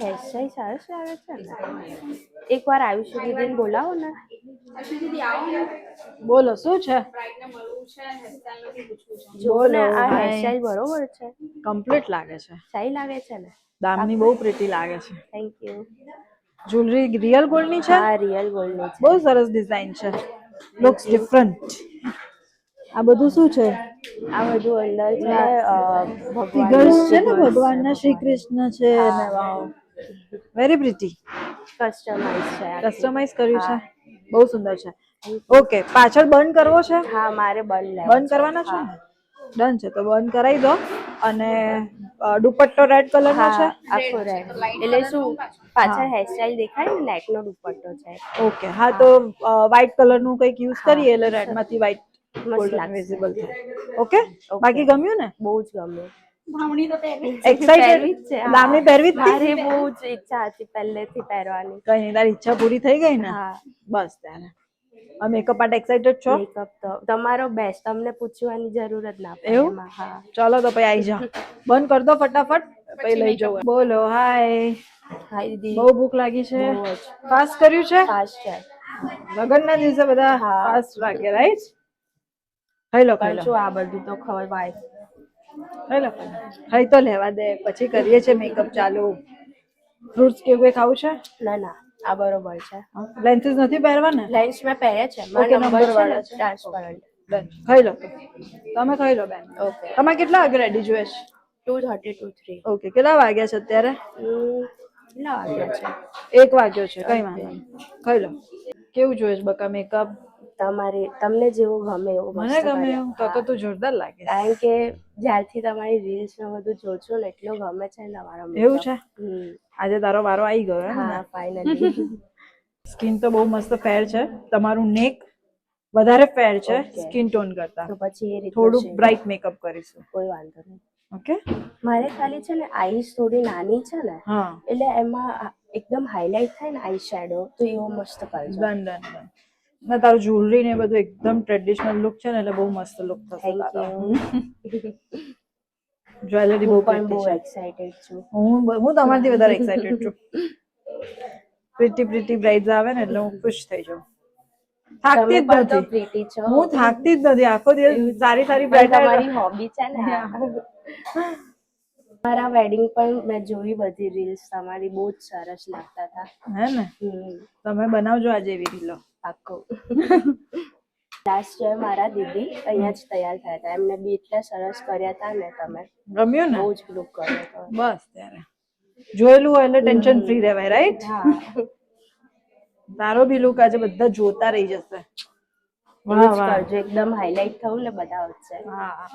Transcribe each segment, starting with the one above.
Hairstyle સરસ લાગે છે ને. એકવાર આયુષી દીદીને બોલાવો ને. બોલો શું છે? જો ને આ હેરસ્ટાઈલ બરોબર છે. કમ્પ્લીટ લાગે છે. સહી લાગે છે ને. દામની બહુ પ્રીટી લાગે છે. Thank you. Jewellery real gold ની છે? હા રિયલ ગોલ્ડ ની છે. બહુ સરસ ડિઝાઇન છે. Looks different. આ બધું શું છે? આ બધું અંદર છે ફિગર્સ છે ને ભગવાનના શ્રી કૃષ્ણ છે ને વાવ વેરી પ્રીટી. કસ્ટમાઇઝ છે. કસ્ટમાઇઝ કર્યું છે. બહુ સુંદર છે. ઓકે પાછળ બંધ કરવો છે? હા મારે બંધ કરવાના છે ને? ડન છે તો બંધ કરાવી દો. અને દુપટ્ટો રેડ કલર નો છે? આખો રેડ. એટલે શું પાછળ હેરસ્ટાઈલ દેખાય ને નેક નો દુપટ્ટો છે. ઓકે હા તો વ્હાઈટ કલર નું કંઈક યુઝ કરીએ એટલે રેડ માંથી વ્હાઈટ ગોલ્ડન વિઝિબલ થાય. ઓકે બાકી ગમ્યું ને? બહુ જ ગમ્યું. એક્સાઇટેડ છે. દામણી પહેરવી હતી? મારી બહુ જ ઈચ્છા હતી પહેલેથી પહેરવાની. કઈ નહીં તારી ઈચ્છા પૂરી થઈ ગઈ ને? હા બસ ત્યારે. મેકઅપ માટે એક્સાઇટેડ છો? મેકઅપ તો તમારો બેસ્ટ, તમને પૂછવાની જરૂર જ ના પડે એમાં. હા ચલો તો પછી આવી જાઓ. બંધ કર દો ફટાફટ પછી લઈ જાઓ. બોલો હાય. હાય દીદી. બહુ ભૂખ લાગી છે. ફાસ્ટ કર્યું છે? ફાસ્ટ છે. લગ્નના દિવસે બધા ફાસ્ટ રાખે રાઈટ? ખાઈ લો ખાઈ લો. શું આ બધું તો ખવાય. ખાઈ લો ખાઈ તો લેવા દે પછી કરીએ છે મેકઅપ ચાલુ. ફ્રૂટ્સ કેવું કઈ ખાવું છે? ના ના આ બરોબર છે. લેન્સીસ નથી પહેરવા ને? લેન્સ મેં પહેર્યા છે. ઓકે નંબર વાળા છે. ટ્રાન્સપરન્ટ. ડન ખાઈ લો. તમે ખાઈ લો બેન. ઓકે. તમારે કેટલા વાગે રેડી જોઈએ છે? 2:30 to 3. ઓકે કેટલા વાગ્યા છે અત્યારે? કેટલા વાગ્યા છે? 1 વાગ્યો છે. કઈ વાંધો નહીં. ખાઈ લો. કેવું જોઈએ છે બકા મેકઅપ? તમને જેવું ગમે એવું. મને ગમે એવું તો તું જોરદાર લાગે. કારણ કે જ્યારથી તમારી રીલ્સ ને બધું જોઉં છું ને એટલું ગમે છે ને તમારો મેકઅપ. એવું છે? આજે તારો વારો આવી ગયો એમ ને? હા ફાઇનલી. સ્કિન તો બહુ મસ્ત ફેર છે. તમારું નેક વધારે ફેર છે સ્કિન ટોન કરતા. તો પછી એ રીતે થોડું બ્રાઇટ મેકઅપ કરીશું. કોઈ વાંધો નહીં. ઓકે મારે ખાલી છે ને આઈસ થોડી નાની છે ને એટલે એમાં એકદમ હાઇલાઇટ થાય ને આઈ શેડો તો એવો મસ્ત કરજો. Done done done. ના તારું જ્વેલરી ને બધું એકદમ ટ્રેડિશનલ લુક છે ને એટલે બહુ મસ્ત લુક થશે તારો. જ્વેલરી બહુ એક્સાઇટેડ છું. હું તમારથી વધારે એક્સાઇટેડ છું. પ્રીટી બ્રાઇડ્સ આવે ને એટલે હું ખુશ થઈ જાઉં. થાકતી જ નથી. હું થાકતી જ નથી. આખો દિવસ સારી બ્રાઇડ. તમારી હોબી છે ને. મારા વેડિંગ પણ મેં જોઈ બધી રીલ્સ તમારી બહુ જ સરસ લાગતા હતા. હે ને? તમે બનાવજો આજે એવી રીલો. પાક્કું. લાસ્ટ યર મારા દીદી અહીંયા જ તૈયાર થયા હતા. એમને બી એટલા સરસ કર્યા હતા ને તમે. ગમ્યું ને? બહુ જ લુક કર્યો હતો. બસ ત્યારે જોયેલું હોય એટલે ટેન્શન ફ્રી રહેવાય રાઈટ? હા. તારો બી લુક આજે બધા જોતા રહી જશે. વાહ વાહ. એકદમ હાઇલાઇટ થવું ને બધા વચ્ચે. હા.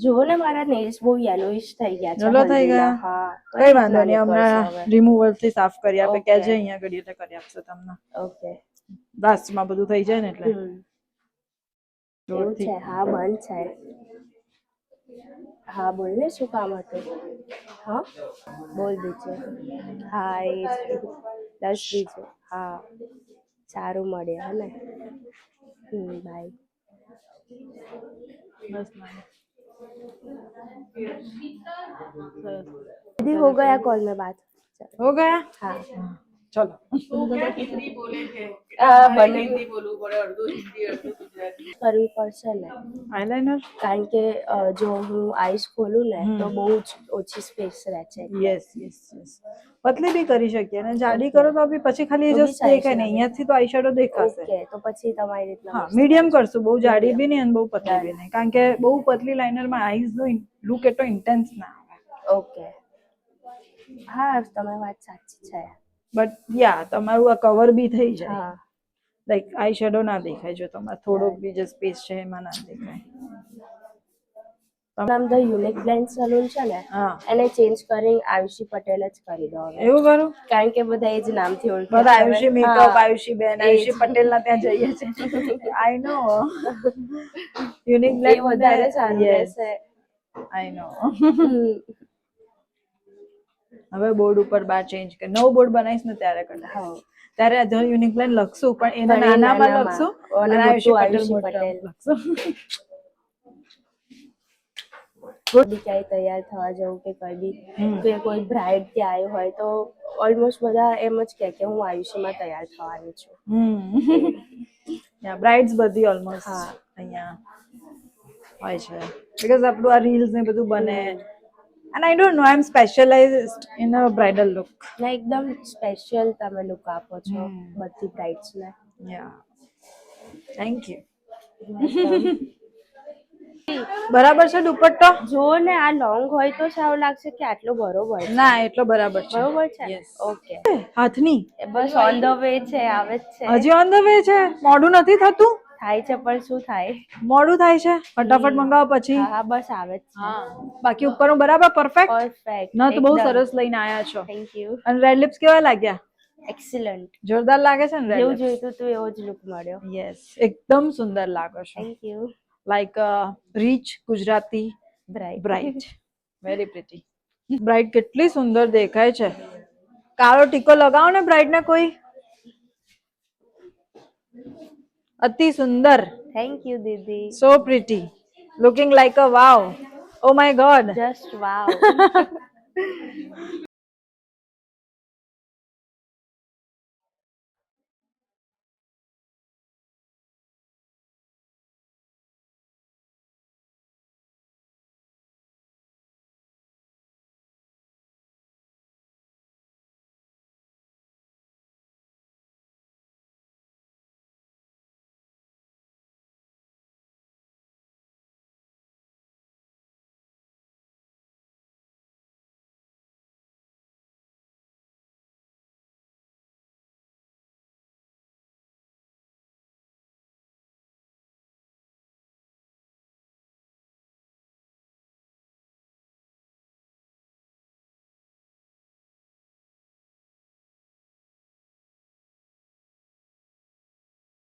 જુઓ ને મારા નેલ્સ બહુ યેલોઇશ થઈ ગયા છે. યલો થઈ ગયા? હા કઈ વાંધો નહીં હમણાં રિમૂવર થી સાફ કરી આપે. કેજે અહીંયા ઘડી એટલે કરી આપશે તમને. ઓકે. લાસ્ટમાં બધું થઈ જાય ને એટલે. એવું છે? હા બંધ છે. હા બોલ ને શું કામ હતું? હા બોલ બીજું. હાય 10 બીજું. હા સારું મળે હે ને. બાય. બસ दीदी हो गया कॉल में बात. हो गया? हाँ चलो. हिंदी बोले थे हिंदी बोलूं પડે અડધું હિન્દી અડધું ગુજરાતી કરવી પડશે ને આઈલાઇનર કારણ કે જો હું આઈસ ખોલું ને તો બહુ જ ઓછી સ્પેસ રહે છે. યસ પતલી બી કરી શકીએ અને જાડી કરો તો બી પછી ખાલી જસ્ટ દેખાય ને અહીંયાથી તો આઈ શેડો દેખાશે. ઓકે તો પછી તમારી રીતના હા મીડિયમ કરશું. બહુ જાડી બી નહીં અને બહુ પતલી બી નહીં કારણ કે બહુ પતલી લાઇનરમાં આઈઝ નો લુક એટલો ઇન્ટેન્સ ના આવે. ઓકે હા તમારી વાત સાચી છે. બટ યા તમારું આ કવર બી થઈ જાય. લાઈક આઈ શેડો ના દેખાય જો તમારે થોડોક બી જે સ્પેસ છે એમાં ના દેખાય. નામ ધ યુનિક બ્લેન્ડ સલૂન છે ને એને ચેન્જ કરી આયુષી પટેલ જ કરી દો. એવું કરું કારણ કે બધા એ જ નામથી ઓળખે. બધા આયુષી મેકઅપ આયુષી બેન આયુષી પટેલ ના ત્યાં જઈએ છે. આઈ નો યુનિક બ્લેન્ડ વધારે સારું રહેશે. આઈ નો હવે બોર્ડ ઉપર બાર ચેન્જ કર નવો બોર્ડ બનાવીશ ને ત્યારે કર. ત્યારે ધ યુનિક બ્લેન્ડ લખશું પણ એના નાનામાં લખશું અને આયુષી પટેલ લખશું. બી ક્યાંય તૈયાર થવા જવું કે કઈ બી કે કોઈ બ્રાઇડ ત્યાં આવ્યું હોય તો ઓલમોસ્ટ બધા એમ જ કહે કે હું આયુષ્યમાં તૈયાર થવાની છું. બ્રાઇડ્સ બધી ઓલમોસ્ટ હા. અહીંયા હોય છે બીકોઝ આપણું આ રીલ્સ ને બધું બને and I don't know, I'm specialized in a bridal look. ને એકદમ સ્પેશિયલ તમે લુક આપો છો બધી બ્રાઇડ્સને. Yeah. Thank you. બરાબર છે દુપટ્ટો? જો ને આ લોંગ હોય તો સારું લાગશે કે આટલો બરોબર છે? ના એટલો બરાબર છે. બરોબર છે. Yes. ઓકે. હાથની બસ ઓન ધ વે છે, આવે જ છે. હજી ઓન ધ વે છે, મોડું નથી થતું? થાય છે પણ શું થાય? મોડું થાય છે, ફટાફટ મંગાવો પછી. હા બસ આવે જ છે. હા બાકી ઉપરનું બરાબર પરફેક્ટ? પરફેક્ટ. ના તો બહુ સરસ લઈને આયા છો. Thank you. અને રેડ લિપ્સ કેવા લાગ્યા? એક્સલન્ટ. જોરદાર લાગે છે ને રેડ જેવું લિપ્સ? જોઈતું તું એવો જ લુક મળ્યો. યસ એકદમ સુંદર લાગો છો. Thank you. Like rich Gujarati bride. Very pretty. Bride કેટલી સુંદર દેખાય છે. કાળો ટીકો લગાવો ને બ્રાઇડ ને કોઈ. અતિ સુંદર. થેન્ક યુ દીદી. So pretty. Looking like a wow. Oh my god. Just Vav.